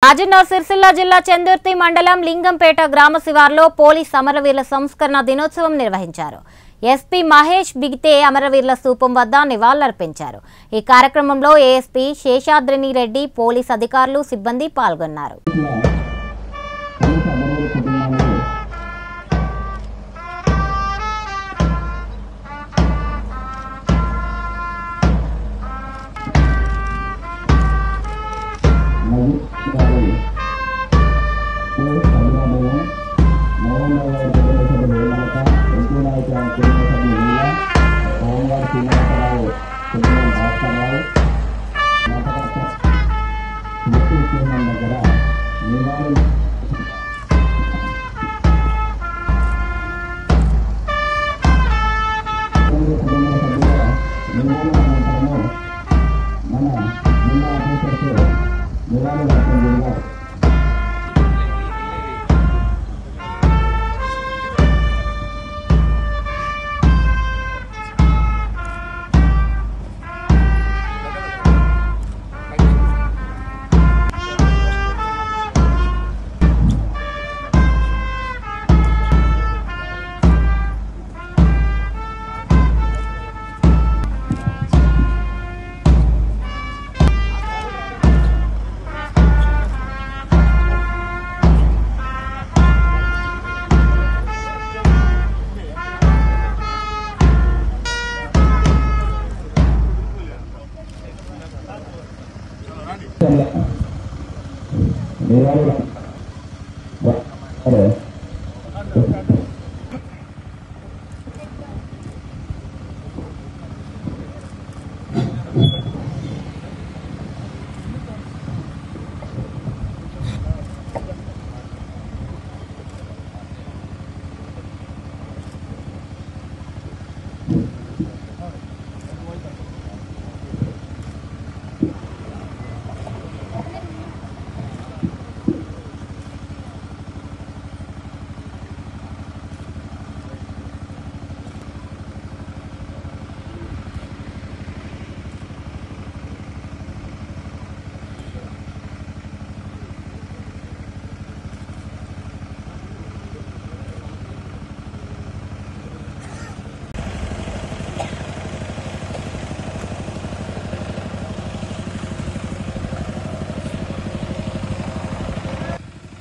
రాజన్న సిరిసిల్ల జిల్లా చందుర్తి మండలం లింగంపేట గ్రామ శివార్లో పోలీస్ అమరవీరుల సంస్కరణ దినోత్సవం నిర్వహించారు. ఎస్పీ మహేష్ బిగితే అమరవీరుల స్థూపం వద్ద నివాళులర్పించారు. ఈ కార్యక్రమంలో ఏఎస్పీ శేషాద్రిని రెడ్డి, పోలీస్ అధికారులు, సిబ్బంది పాల్గొన్నారు.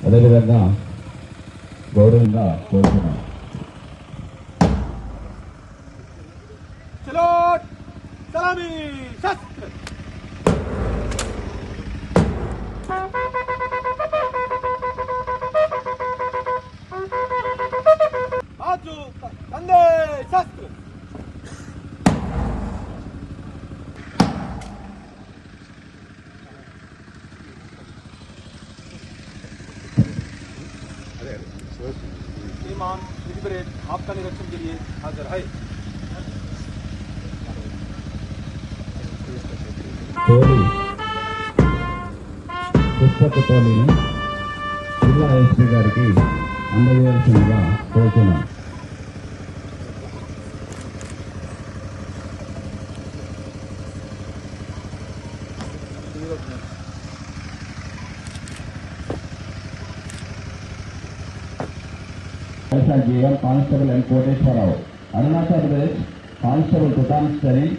అదేవిధంగా గౌరవంగా కోరుతున్నాం. श्रीमान लिबरेट आपका निरीक्षण के लिए हाजिर है. పుస్తకతోని జిల్లా ఎస్పీ గారికి అందజేయాల్సిందిగా కోరుతున్నాం. Jeevan constable N Koteswararao, Arunachal Pradesh constable Tutan Sareen,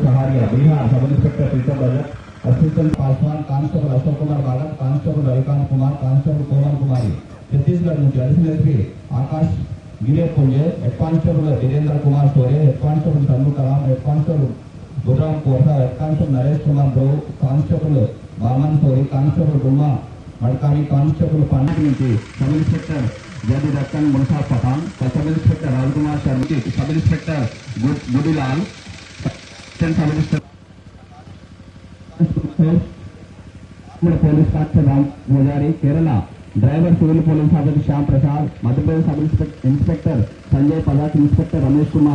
Saharia Bihar sub inspector Pritam Rajak, assistant Paswan constable Ashok Kumar Balak, constable Ravikant Kumar, constable Komal Kumari, Chhattisgarh నుంచి additional SP Akash Gire Punje, head constable Virendra Kumar Sore, head constable Shanmukharam, head constable Gurram Kosa, head constable Naresh Kumar బ్రో, constable Baman Sori, constable Gumma Madakani, constable Pandit నుంచి సబ్ ఇన్స్పెక్టర్ जदी दक्कन मुंसाफ पठान, सब इंस्पेक्टर राजकुमार शर्मा, सब inspector Gudilal, sub inspector police constable Ram Mojari, Kerala driver civil police officer Shyam Prasad, Madhya Pradesh sub inspector Sanjay Padak, inspector Ramesh Kumar.